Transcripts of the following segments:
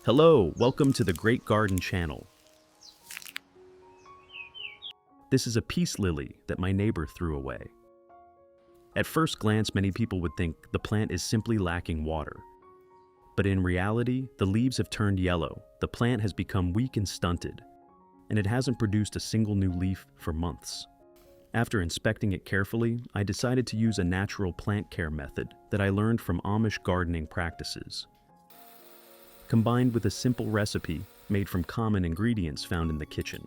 Hello, welcome to the GreatGarden channel. This is a peace lily that my neighbor threw away. At first glance, many people would think the plant is simply lacking water. But in reality, the leaves have turned yellow, the plant has become weak and stunted, and it hasn't produced a single new leaf for months. After inspecting it carefully, I decided to use a natural plant care method that I learned from Amish gardening practices, combined with a simple recipe made from common ingredients found in the kitchen.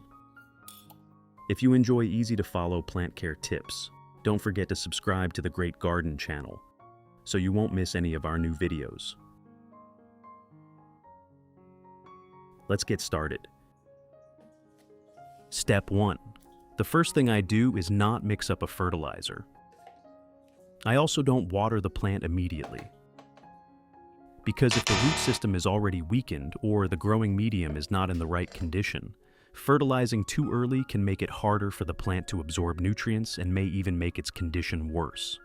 If you enjoy easy-to-follow plant care tips, don't forget to subscribe to the GreatGarden channel so you won't miss any of our new videos. Let's get started. Step 1. The first thing I do is not mix up a fertilizer. I also don't water the plant immediately, because if the root system is already weakened or the growing medium is not in the right condition, fertilizing too early can make it harder for the plant to absorb nutrients and may even make its condition worse.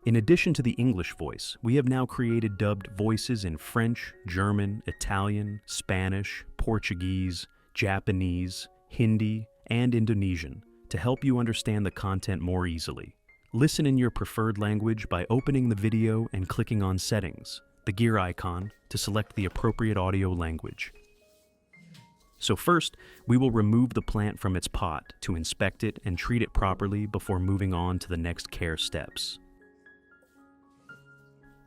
In addition to the English voice, we have now created dubbed voices in French, German, Italian, Spanish, Portuguese, Japanese, Hindi, and Indonesian to help you understand the content more easily. Listen in your preferred language by opening the video and clicking on Settings, the gear icon, to select the appropriate audio language. So first, we will remove the plant from its pot to inspect it and treat it properly before moving on to the next care steps.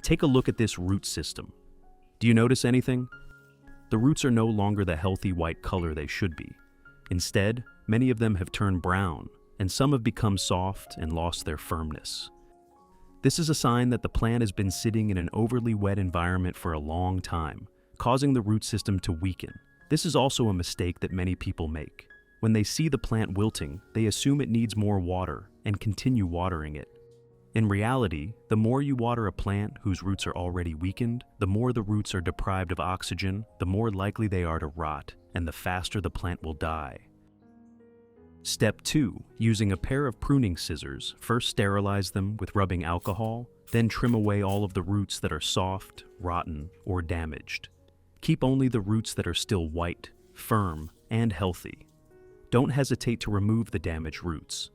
Take a look at this root system. Do you notice anything? The roots are no longer the healthy white color they should be. Instead, many of them have turned brown, and some have become soft and lost their firmness. This is a sign that the plant has been sitting in an overly wet environment for a long time, causing the root system to weaken. This is also a mistake that many people make. When they see the plant wilting, they assume it needs more water and continue watering it. In reality, the more you water a plant whose roots are already weakened, the more the roots are deprived of oxygen, the more likely they are to rot, and the faster the plant will die. Step 2. Using a pair of pruning scissors, first sterilize them with rubbing alcohol, then trim away all of the roots that are soft, rotten, or damaged. Keep only the roots that are still white, firm, and healthy. Don't hesitate to remove the damaged roots.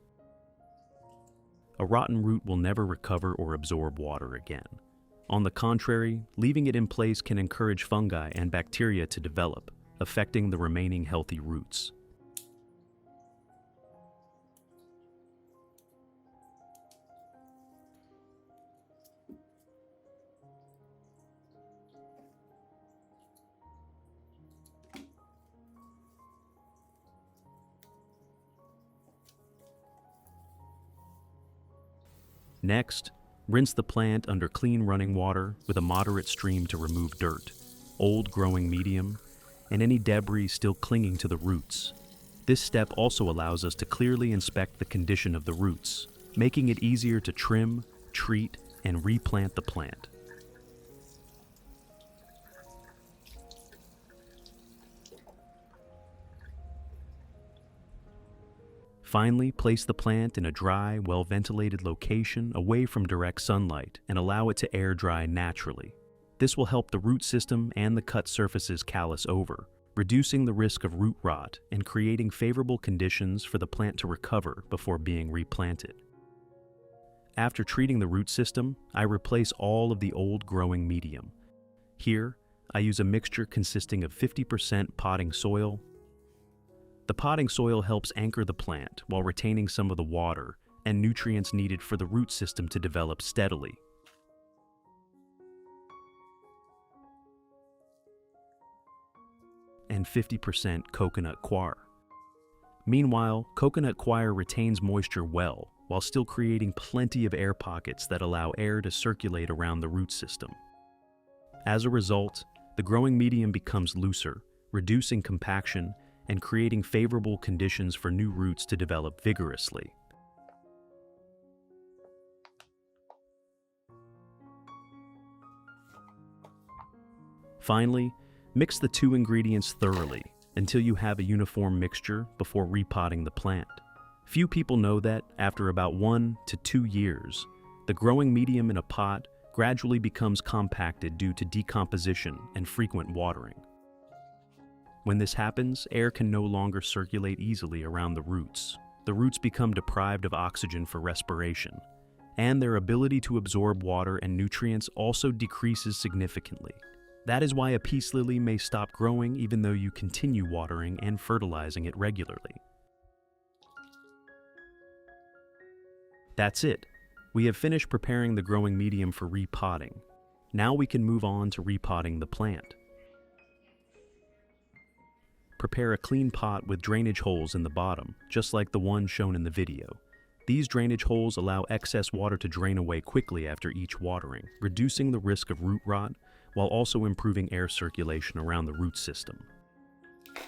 A rotten root will never recover or absorb water again. On the contrary, leaving it in place can encourage fungi and bacteria to develop, affecting the remaining healthy roots. Next, rinse the plant under clean running water with a moderate stream to remove dirt, old growing medium, and any debris still clinging to the roots. This step also allows us to clearly inspect the condition of the roots, making it easier to trim, treat, and replant the plant. Finally, place the plant in a dry, well-ventilated location away from direct sunlight and allow it to air dry naturally. This will help the root system and the cut surfaces callus over, reducing the risk of root rot and creating favorable conditions for the plant to recover before being replanted. After treating the root system, I replace all of the old growing medium. Here, I use a mixture consisting of 50% potting soil. The potting soil helps anchor the plant while retaining some of the water and nutrients needed for the root system to develop steadily. And 50% coconut coir. Meanwhile, coconut coir retains moisture well while still creating plenty of air pockets that allow air to circulate around the root system. As a result, the growing medium becomes looser, reducing compaction and creating favorable conditions for new roots to develop vigorously. Finally, mix the two ingredients thoroughly until you have a uniform mixture before repotting the plant. Few people know that after about 1 to 2 years, the growing medium in a pot gradually becomes compacted due to decomposition and frequent watering. When this happens, air can no longer circulate easily around the roots. The roots become deprived of oxygen for respiration, and their ability to absorb water and nutrients also decreases significantly. That is why a peace lily may stop growing even though you continue watering and fertilizing it regularly. That's it. We have finished preparing the growing medium for repotting. Now we can move on to repotting the plant. Prepare a clean pot with drainage holes in the bottom, just like the one shown in the video. These drainage holes allow excess water to drain away quickly after each watering, reducing the risk of root rot while also improving air circulation around the root system.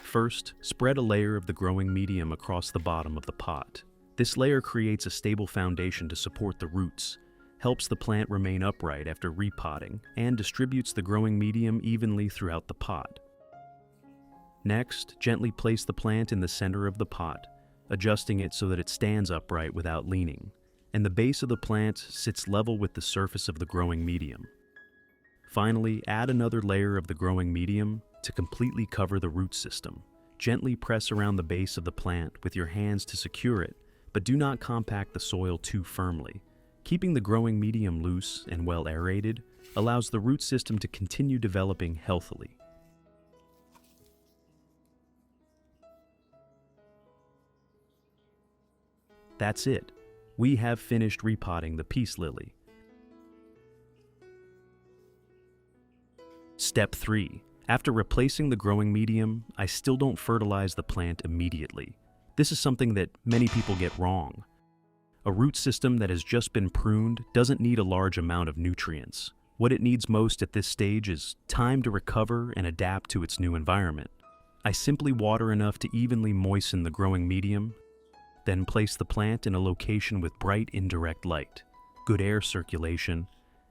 First, spread a layer of the growing medium across the bottom of the pot. This layer creates a stable foundation to support the roots, helps the plant remain upright after repotting, and distributes the growing medium evenly throughout the pot. Next, gently place the plant in the center of the pot, adjusting it so that it stands upright without leaning, and the base of the plant sits level with the surface of the growing medium. Finally, add another layer of the growing medium to completely cover the root system. Gently press around the base of the plant with your hands to secure it, but do not compact the soil too firmly. Keeping the growing medium loose and well aerated allows the root system to continue developing healthily. That's it. We have finished repotting the peace lily. Step 3. After replacing the growing medium, I still don't fertilize the plant immediately. This is something that many people get wrong. A root system that has just been pruned doesn't need a large amount of nutrients. What it needs most at this stage is time to recover and adapt to its new environment. I simply water enough to evenly moisten the growing medium, then place the plant in a location with bright indirect light, good air circulation,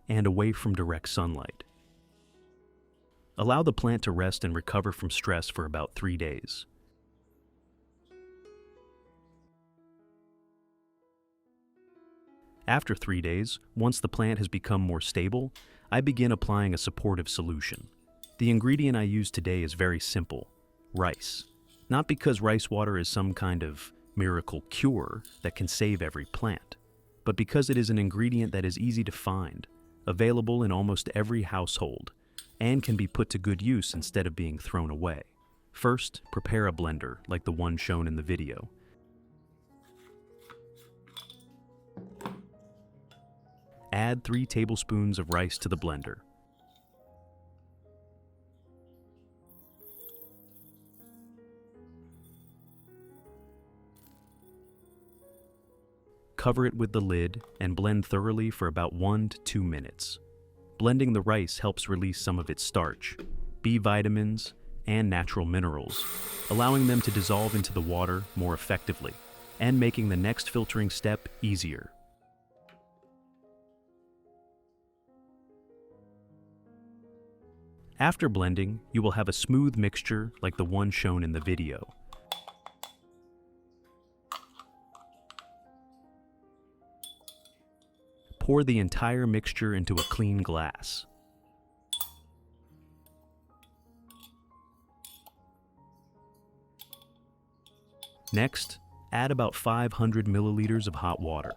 and away from direct sunlight. Allow the plant to rest and recover from stress for about 3 days. After 3 days, once the plant has become more stable, I begin applying a supportive solution. The ingredient I use today is very simple: rice. Not because rice water is some kind of miracle cure that can save every plant, but because it is an ingredient that is easy to find, available in almost every household, and can be put to good use instead of being thrown away. First, prepare a blender like the one shown in the video. Add 3 tablespoons of rice to the blender. Cover it with the lid and blend thoroughly for about 1 to 2 minutes. Blending the rice helps release some of its starch, B vitamins, and natural minerals, allowing them to dissolve into the water more effectively and making the next filtering step easier. After blending, you will have a smooth mixture like the one shown in the video. Pour the entire mixture into a clean glass. Next, add about 500 milliliters of hot water.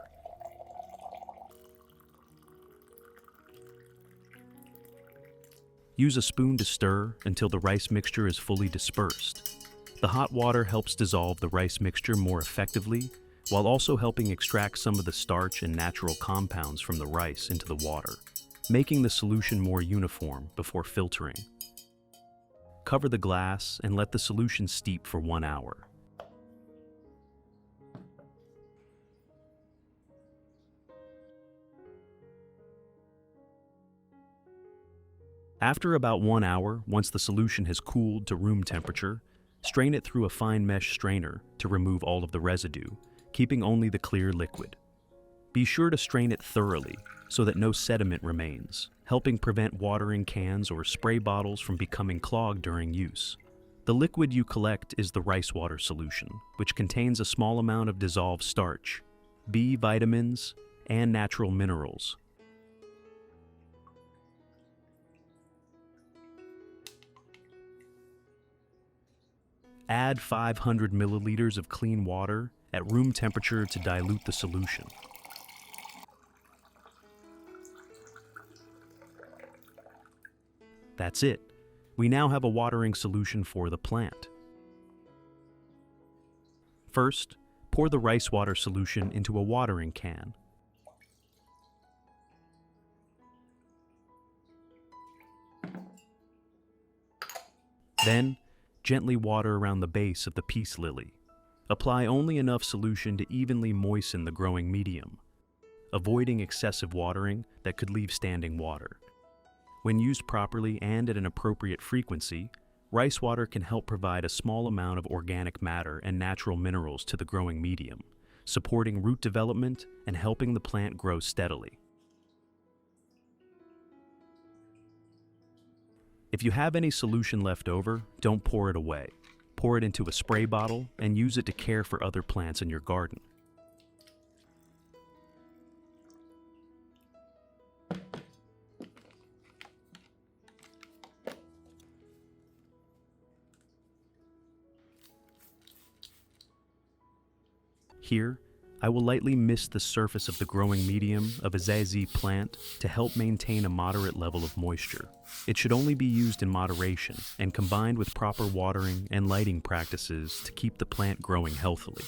Use a spoon to stir until the rice mixture is fully dispersed. The hot water helps dissolve the rice mixture more effectively, while also helping extract some of the starch and natural compounds from the rice into the water, making the solution more uniform before filtering. Cover the glass and let the solution steep for 1 hour. After about 1 hour, once the solution has cooled to room temperature, strain it through a fine mesh strainer to remove all of the residue, keeping only the clear liquid. Be sure to strain it thoroughly so that no sediment remains, helping prevent watering cans or spray bottles from becoming clogged during use. The liquid you collect is the rice water solution, which contains a small amount of dissolved starch, B vitamins, and natural minerals. Add 500 milliliters of clean water at room temperature to dilute the solution. That's it. We now have a watering solution for the plant. First, pour the rice water solution into a watering can. Then, gently water around the base of the peace lily. Apply only enough solution to evenly moisten the growing medium, avoiding excessive watering that could leave standing water. When used properly and at an appropriate frequency, rice water can help provide a small amount of organic matter and natural minerals to the growing medium, supporting root development and helping the plant grow steadily. If you have any solution left over, don't pour it away. Pour it into a spray bottle and use it to care for other plants in your garden. Here, I will lightly mist the surface of the growing medium of a zazie plant to help maintain a moderate level of moisture. It should only be used in moderation and combined with proper watering and lighting practices to keep the plant growing healthily.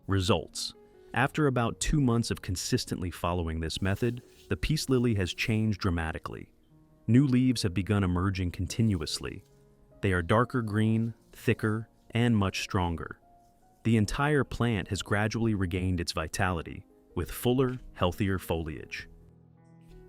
Results. After about 2 months of consistently following this method, the peace lily has changed dramatically. New leaves have begun emerging continuously. They are darker green, thicker, and much stronger. The entire plant has gradually regained its vitality, with fuller, healthier foliage.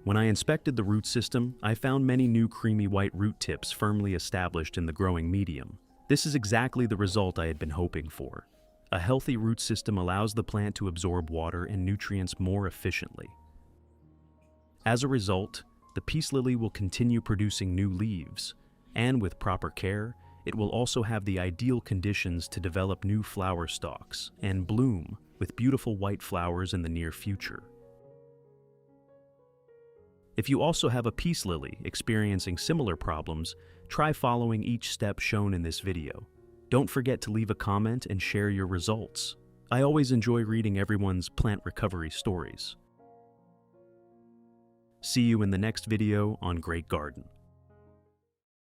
When I inspected the root system, I found many new creamy white root tips firmly established in the growing medium. This is exactly the result I had been hoping for. A healthy root system allows the plant to absorb water and nutrients more efficiently. As a result, the peace lily will continue producing new leaves, and with proper care, it will also have the ideal conditions to develop new flower stalks and bloom with beautiful white flowers in the near future. If you also have a peace lily experiencing similar problems, try following each step shown in this video. Don't forget to leave a comment and share your results. I always enjoy reading everyone's plant recovery stories. See you in the next video on Great Garden.